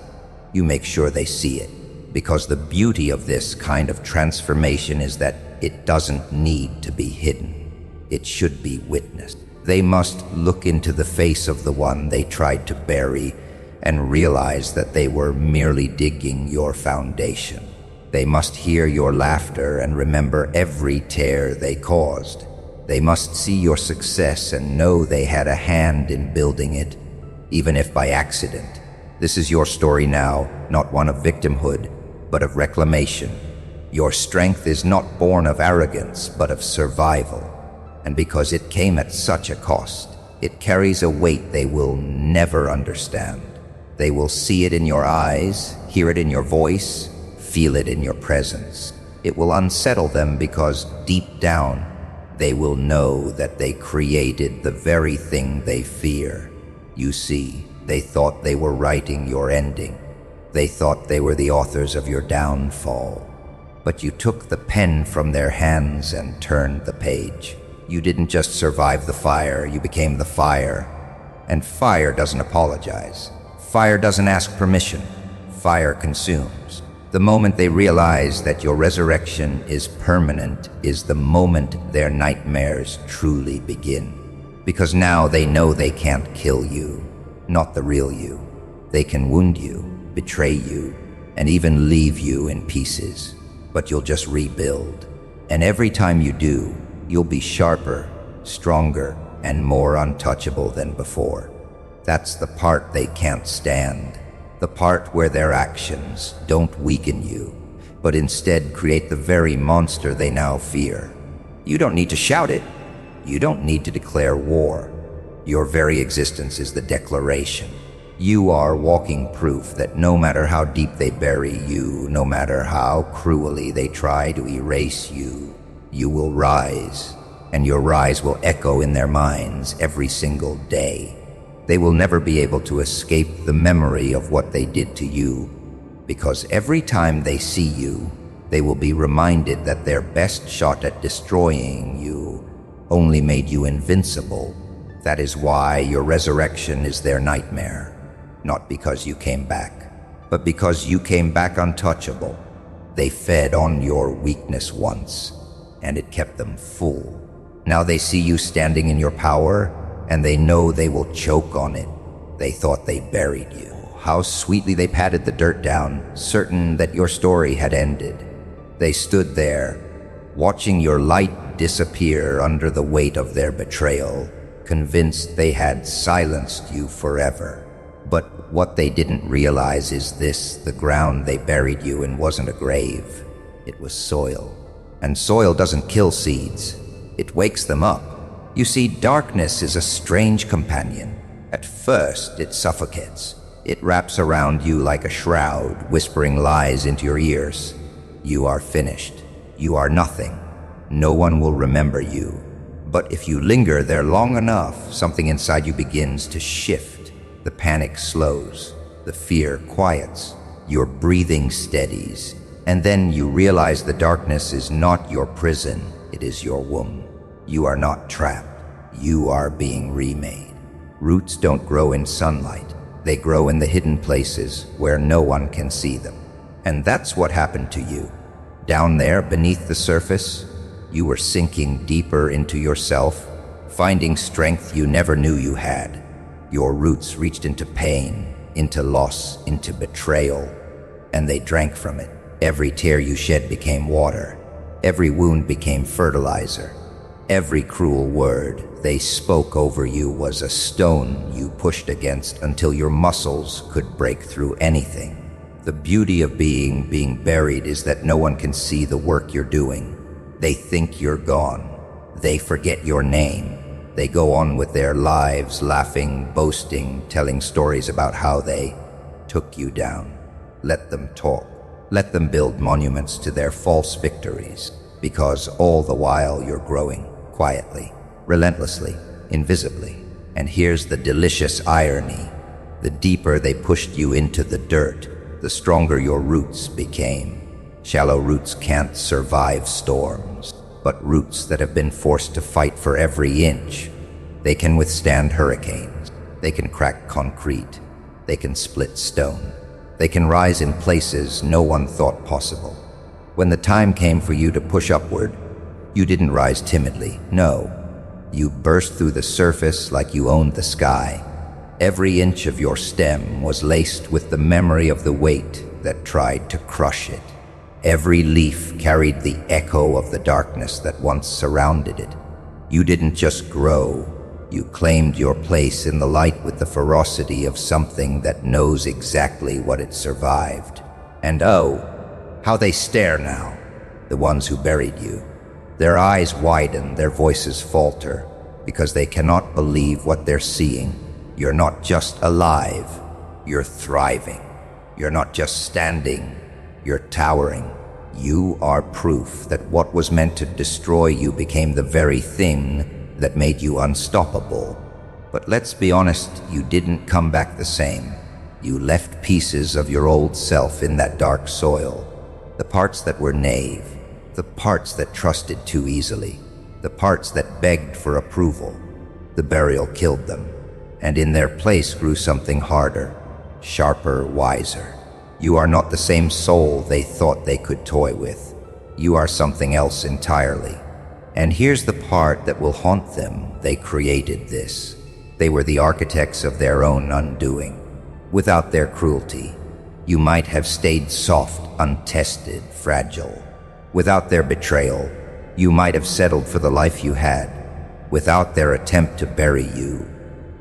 You make sure they see it, because the beauty of this kind of transformation is that it doesn't need to be hidden. It should be witnessed. They must look into the face of the one they tried to bury and realize that they were merely digging your foundation. They must hear your laughter and remember every tear they caused. They must see your success and know they had a hand in building it, even if by accident. This is your story now, not one of victimhood, but of reclamation. Your strength is not born of arrogance, but of survival. And because it came at such a cost, it carries a weight they will never understand. They will see it in your eyes, hear it in your voice, feel it in your presence. It will unsettle them because deep down, they will know that they created the very thing they fear. You see, they thought they were writing your ending. They thought they were the authors of your downfall. But you took the pen from their hands and turned the page. You didn't just survive the fire, you became the fire. And fire doesn't apologize. Fire doesn't ask permission. Fire consumes. The moment they realize that your resurrection is permanent is the moment their nightmares truly begin. Because now they know they can't kill you, not the real you. They can wound you, betray you, and even leave you in pieces. But you'll just rebuild. And every time you do, you'll be sharper, stronger, and more untouchable than before. That's the part they can't stand. The part where their actions don't weaken you, but instead create the very monster they now fear. You don't need to shout it. You don't need to declare war. Your very existence is the declaration. You are walking proof that no matter how deep they bury you, no matter how cruelly they try to erase you, you will rise, and your rise will echo in their minds every single day. They will never be able to escape the memory of what they did to you, because every time they see you, they will be reminded that their best shot at destroying you only made you invincible. That is why your resurrection is their nightmare. Not because you came back, but because you came back untouchable. They fed on your weakness once, and it kept them full. Now they see you standing in your power, and they know they will choke on it. They thought they buried you. How sweetly they patted the dirt down, certain that your story had ended. They stood there, watching your light disappear under the weight of their betrayal, convinced they had silenced you forever. But what they didn't realize is this: the ground they buried you in wasn't a grave. It was soil. And soil doesn't kill seeds. It wakes them up. You see, darkness is a strange companion. At first, it suffocates. It wraps around you like a shroud, whispering lies into your ears. You are finished. You are nothing. No one will remember you. But if you linger there long enough, something inside you begins to shift. The panic slows. The fear quiets. Your breathing steadies. And then you realize the darkness is not your prison. It is your womb. You are not trapped. You are being remade. Roots don't grow in sunlight. They grow in the hidden places where no one can see them. And that's what happened to you. Down there, beneath the surface, you were sinking deeper into yourself, finding strength you never knew you had. Your roots reached into pain, into loss, into betrayal, and they drank from it. Every tear you shed became water. Every wound became fertilizer. Every cruel word they spoke over you was a stone you pushed against until your muscles could break through anything. The beauty of being buried is that no one can see the work you're doing. They think you're gone. They forget your name. They go on with their lives, laughing, boasting, telling stories about how they took you down. Let them talk. Let them build monuments to their false victories, because all the while you're growing, quietly, relentlessly, invisibly. And here's the delicious irony. The deeper they pushed you into the dirt, the stronger your roots became. Shallow roots can't survive storms, but roots that have been forced to fight for every inch, they can withstand hurricanes. They can crack concrete. They can split stone. They can rise in places no one thought possible. When the time came for you to push upward, you didn't rise timidly. No, you burst through the surface like you owned the sky. Every inch of your stem was laced with the memory of the weight that tried to crush it. Every leaf carried the echo of the darkness that once surrounded it. You didn't just grow. You claimed your place in the light with the ferocity of something that knows exactly what it survived. And oh, how they stare now, the ones who buried you. Their eyes widen, their voices falter, because they cannot believe what they're seeing. You're not just alive, you're thriving. You're not just standing, you're towering. You are proof that what was meant to destroy you became the very thing that made you unstoppable. But let's be honest, you didn't come back the same. You left pieces of your old self in that dark soil. The parts that were naive, the parts that trusted too easily, the parts that begged for approval. The burial killed them, and in their place grew something harder, sharper, wiser. You are not the same soul they thought they could toy with. You are something else entirely. And here's the part that will haunt them. They created this. They were the architects of their own undoing. Without their cruelty, You might have stayed soft, untested, fragile. Without their betrayal, you might have settled for the life you had. Without their attempt to bury you,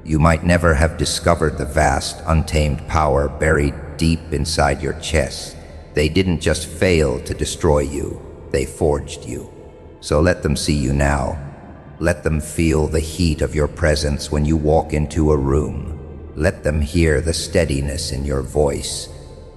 you might never have discovered the vast, untamed power buried deep inside your chest. They didn't just fail to destroy you, they forged you. So let them see you now. Let them feel the heat of your presence when you walk into a room. Let them hear the steadiness in your voice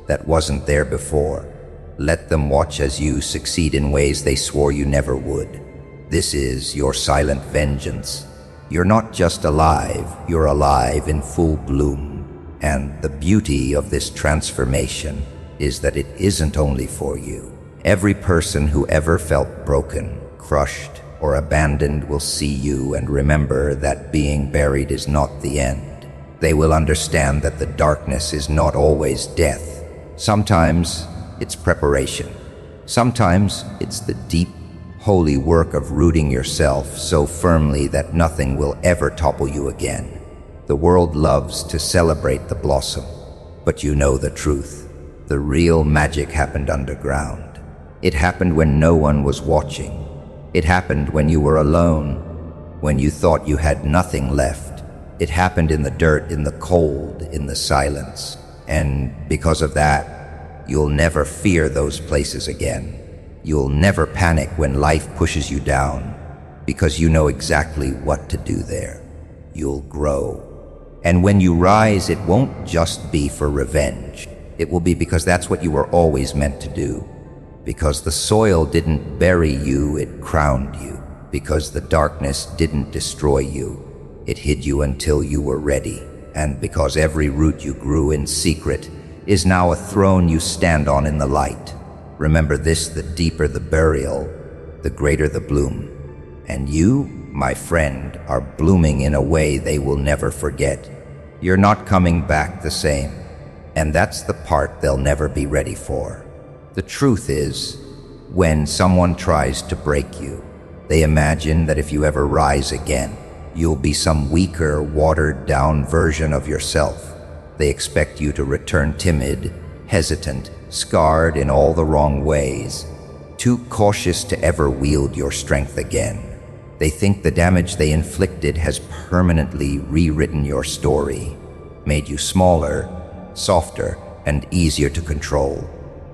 that wasn't there before. Let them watch as you succeed in ways they swore you never would. This is your silent vengeance. You're not just alive, you're alive in full bloom. And the beauty of this transformation is that it isn't only for you. Every person who ever felt broken, crushed, or abandoned will see you and remember that being buried is not the end. They will understand that the darkness is not always death. Sometimes it's preparation. Sometimes it's the deep, holy work of rooting yourself so firmly that nothing will ever topple you again. The world loves to celebrate the blossom, but you know the truth. The real magic happened underground. It happened when no one was watching. It happened when you were alone, when you thought you had nothing left. It happened in the dirt, in the cold, in the silence. And because of that, you'll never fear those places again. You'll never panic when life pushes you down, because you know exactly what to do there. You'll grow. And when you rise, it won't just be for revenge. It will be because that's what you were always meant to do. Because the soil didn't bury you, it crowned you. Because the darkness didn't destroy you, it hid you until you were ready. And because every root you grew in secret is now a throne you stand on in the light. Remember this: the deeper the burial, the greater the bloom. And you, my friend, are blooming in a way they will never forget. You're not coming back the same. And that's the part they'll never be ready for. The truth is, when someone tries to break you, they imagine that if you ever rise again, you'll be some weaker, watered-down version of yourself. They expect you to return timid, hesitant, scarred in all the wrong ways, too cautious to ever wield your strength again. They think the damage they inflicted has permanently rewritten your story, made you smaller, softer, and easier to control.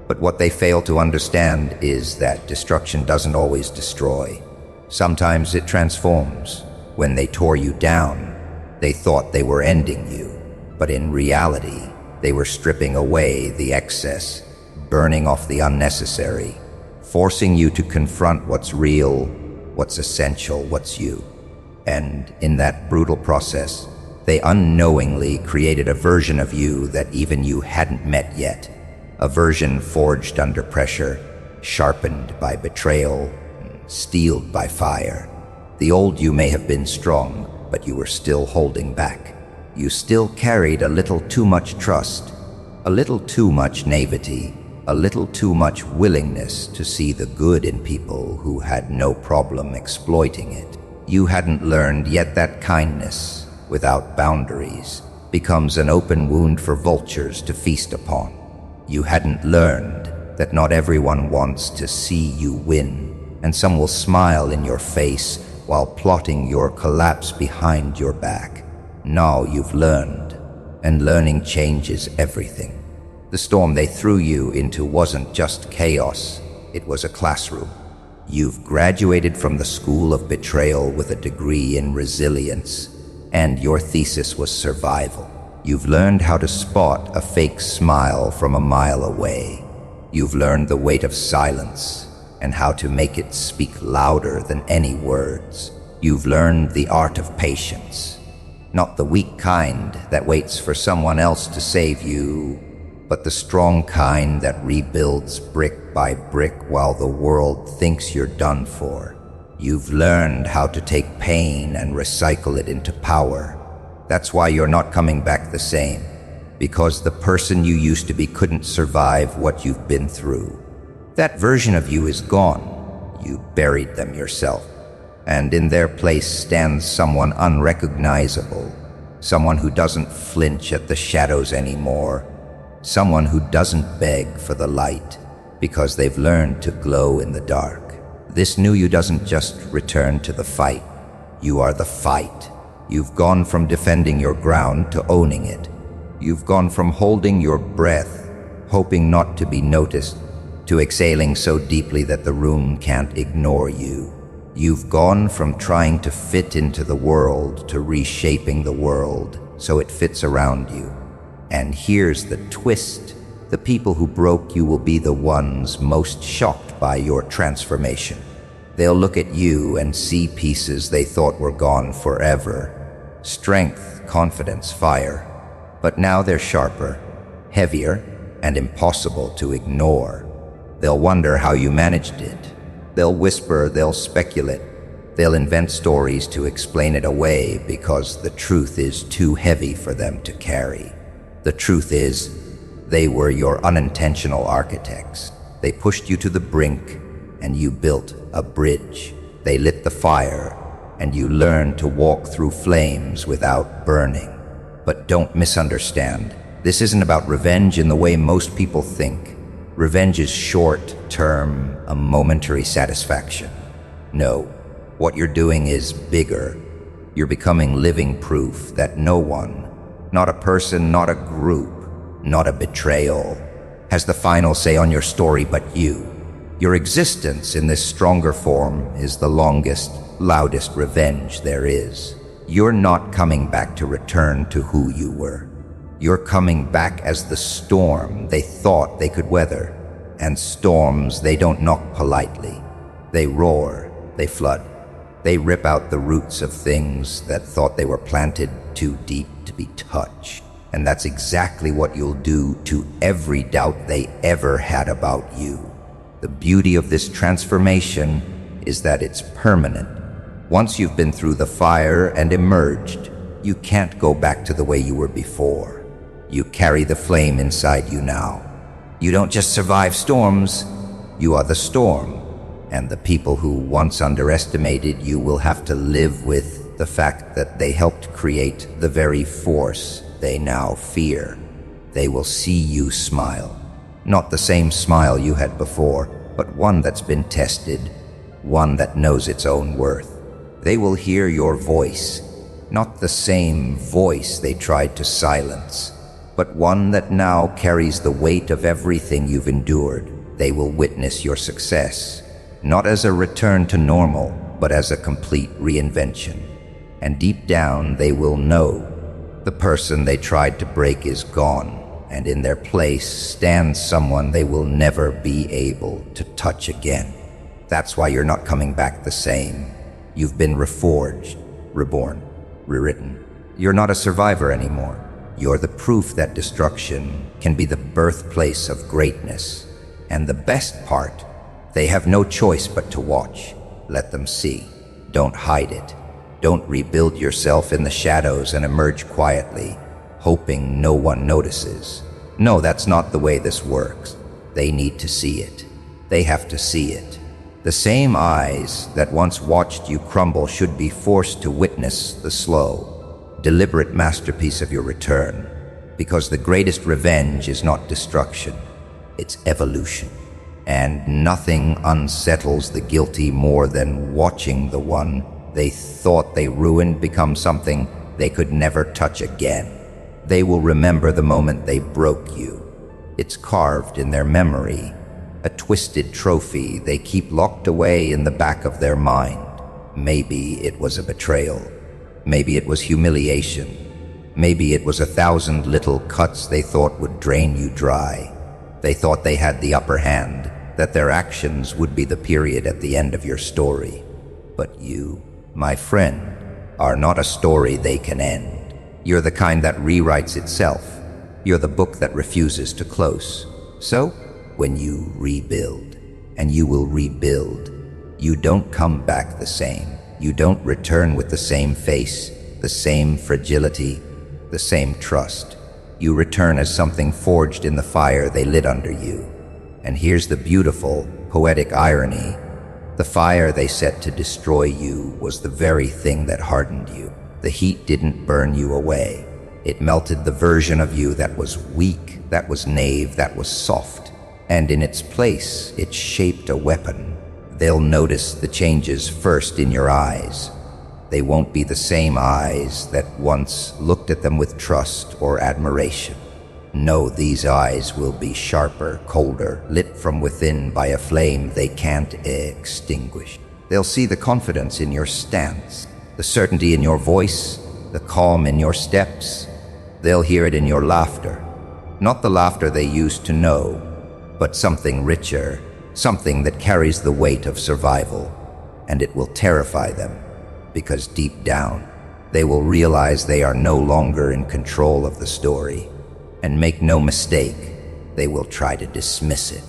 But what they fail to understand is that destruction doesn't always destroy. Sometimes it transforms. When they tore you down, they thought they were ending you. But in reality, they were stripping away the excess, burning off the unnecessary, forcing you to confront what's real, what's essential, what's you. And in that brutal process, they unknowingly created a version of you that even you hadn't met yet. A version forged under pressure, sharpened by betrayal, steeled by fire. The old you may have been strong, but you were still holding back. You still carried a little too much trust, a little too much naivety, a little too much willingness to see the good in people who had no problem exploiting it. You hadn't learned yet that kindness, without boundaries, becomes an open wound for vultures to feast upon. You hadn't learned that not everyone wants to see you win, and some will smile in your face while plotting your collapse behind your back. Now you've learned, and learning changes everything. The storm they threw you into wasn't just chaos, it was a classroom. You've graduated from the school of betrayal with a degree in resilience, and your thesis was survival. You've learned how to spot a fake smile from a mile away. You've learned the weight of silence and how to make it speak louder than any words. You've learned the art of patience, not the weak kind that waits for someone else to save you, but the strong kind that rebuilds brick by brick while the world thinks you're done for. You've learned how to take pain and recycle it into power. That's why you're not coming back the same, because the person you used to be couldn't survive what you've been through. That version of you is gone. You buried them yourself. And in their place stands someone unrecognizable, someone who doesn't flinch at the shadows anymore, someone who doesn't beg for the light because they've learned to glow in the dark. This new you doesn't just return to the fight. You are the fight. You've gone from defending your ground to owning it. You've gone from holding your breath, hoping not to be noticed, to exhaling so deeply that the room can't ignore you. You've gone from trying to fit into the world to reshaping the world so it fits around you. And here's the twist. The people who broke you will be the ones most shocked by your transformation. They'll look at you and see pieces they thought were gone forever. Strength, confidence, fire. But now they're sharper, heavier, and impossible to ignore. They'll wonder how you managed it. They'll whisper, they'll speculate. They'll invent stories to explain it away because the truth is too heavy for them to carry. The truth is, they were your unintentional architects. They pushed you to the brink, and you built a bridge. They lit the fire, and you learned to walk through flames without burning. But don't misunderstand. This isn't about revenge in the way most people think. Revenge is short-term, a momentary satisfaction. No, what you're doing is bigger. You're becoming living proof that no one, not a person, not a group, not a betrayal, has the final say on your story but you. Your existence in this stronger form is the longest, loudest revenge there is. You're not coming back to return to who you were. You're coming back as the storm they thought they could weather. And storms, they don't knock politely. They roar, they flood. They rip out the roots of things that thought they were planted too deep to be touched. And that's exactly what you'll do to every doubt they ever had about you. The beauty of this transformation is that it's permanent. Once you've been through the fire and emerged, you can't go back to the way you were before. You carry the flame inside you now. You don't just survive storms, you are the storm. And the people who once underestimated you will have to live with the fact that they helped create the very force they now fear. They will see you smile. Not the same smile you had before, but one that's been tested, one that knows its own worth. They will hear your voice, not the same voice they tried to silence, but one that now carries the weight of everything you've endured. They will witness your success, not as a return to normal, but as a complete reinvention. And deep down, they will know the person they tried to break is gone, and in their place stands someone they will never be able to touch again. That's why you're not coming back the same. You've been reforged, reborn, rewritten. You're not a survivor anymore. You're the proof that destruction can be the birthplace of greatness. And the best part, they have no choice but to watch. Let them see. Don't hide it. Don't rebuild yourself in the shadows and emerge quietly, hoping no one notices. No, that's not the way this works. They need to see it. They have to see it. The same eyes that once watched you crumble should be forced to witness the slow, deliberate masterpiece of your return. Because the greatest revenge is not destruction, it's evolution. And nothing unsettles the guilty more than watching the one they thought they ruined become something they could never touch again. They will remember the moment they broke you. It's carved in their memory, a twisted trophy they keep locked away in the back of their mind. Maybe it was a betrayal. Maybe it was humiliation. Maybe it was 1,000 little cuts they thought would drain you dry. They thought they had the upper hand, that their actions would be the period at the end of your story. But you, my friend, are not a story they can end. You're the kind that rewrites itself. You're the book that refuses to close. So, when you rebuild, and you will rebuild, you don't come back the same. You don't return with the same face, the same fragility, the same trust. You return as something forged in the fire they lit under you. And here's the beautiful, poetic irony. The fire they set to destroy you was the very thing that hardened you. The heat didn't burn you away. It melted the version of you that was weak, that was naive, that was soft. And in its place, it shaped a weapon. They'll notice the changes first in your eyes. They won't be the same eyes that once looked at them with trust or admiration. No, these eyes will be sharper, colder, lit from within by a flame they can't extinguish. They'll see the confidence in your stance, the certainty in your voice, the calm in your steps. They'll hear it in your laughter. Not the laughter they used to know, but something richer, something that carries the weight of survival. And it will terrify them, because deep down, they will realize they are no longer in control of the story. And make no mistake, they will try to dismiss it.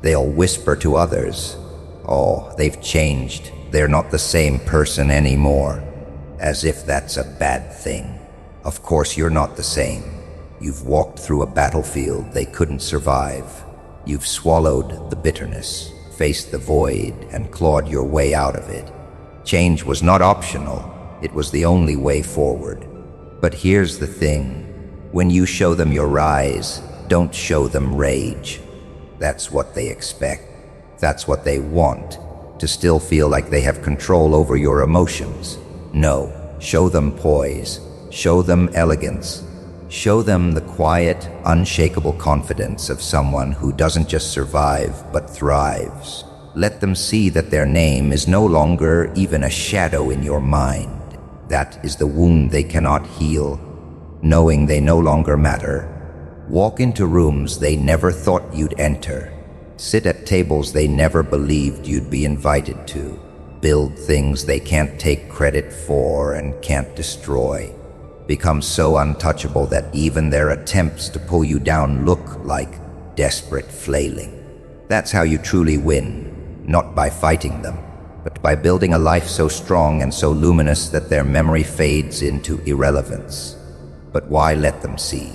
They'll whisper to others, "Oh, they've changed. They're not the same person anymore." As if that's a bad thing. Of course you're not the same. You've walked through a battlefield they couldn't survive. You've swallowed the bitterness, faced the void, and clawed your way out of it. Change was not optional. It was the only way forward. But here's the thing. When you show them your rise, don't show them rage. That's what they expect. That's what they want, to still feel like they have control over your emotions. No, show them poise. Show them elegance. Show them the quiet, unshakable confidence of someone who doesn't just survive, but thrives. Let them see that their name is no longer even a shadow in your mind. That is the wound they cannot heal. Knowing they no longer matter. Walk into rooms they never thought you'd enter. Sit at tables they never believed you'd be invited to. Build things they can't take credit for and can't destroy. Become so untouchable that even their attempts to pull you down look like desperate flailing. That's how you truly win, not by fighting them, but by building a life so strong and so luminous that their memory fades into irrelevance. But why let them see?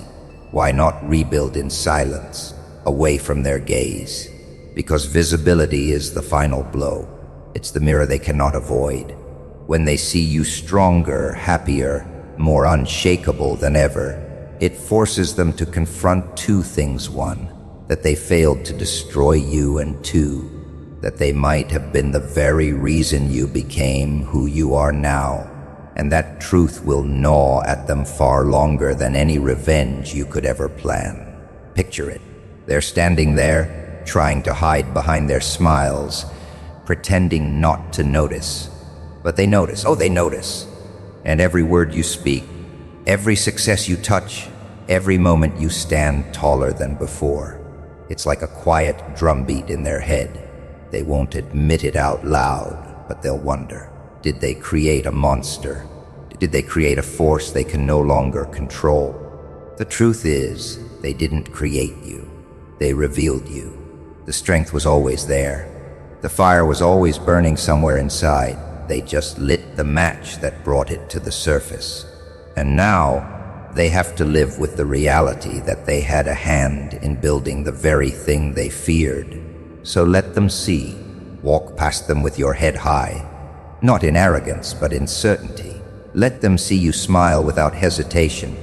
Why not rebuild in silence, away from their gaze? Because visibility is the final blow. It's the mirror they cannot avoid. When they see you stronger, happier, more unshakable than ever, it forces them to confront two things. One, that they failed to destroy you, and two, that they might have been the very reason you became who you are now. And that truth will gnaw at them far longer than any revenge you could ever plan. Picture it. They're standing there, trying to hide behind their smiles, pretending not to notice. But they notice. Oh, they notice. And every word you speak, every success you touch, every moment you stand taller than before. It's like a quiet drumbeat in their head. They won't admit it out loud, but they'll wonder. Did they create a monster? Did they create a force they can no longer control? The truth is, they didn't create you. They revealed you. The strength was always there. The fire was always burning somewhere inside. They just lit the match that brought it to the surface. And now, they have to live with the reality that they had a hand in building the very thing they feared. So let them see. Walk past them with your head high. Not in arrogance, but in certainty. Let them see you smile without hesitation,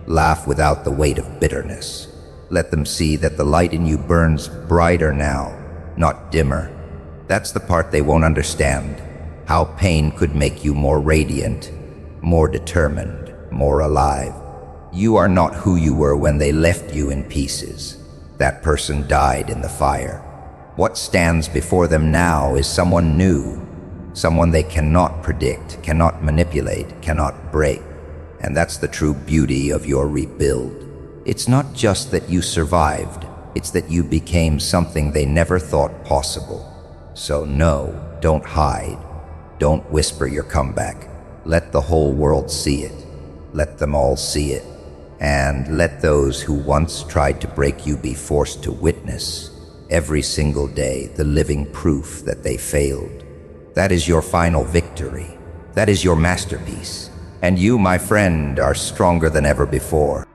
laugh without the weight of bitterness. Let them see that the light in you burns brighter now, not dimmer. That's the part they won't understand, how pain could make you more radiant, more determined, more alive. You are not who you were when they left you in pieces. That person died in the fire. What stands before them now is someone new, someone they cannot predict, cannot manipulate, cannot break. And that's the true beauty of your rebuild. It's not just that you survived, it's that you became something they never thought possible. So no, don't hide. Don't whisper your comeback. Let the whole world see it. Let them all see it. And let those who once tried to break you be forced to witness, every single day, the living proof that they failed. That is your final victory. That is your masterpiece. And you, my friend, are stronger than ever before.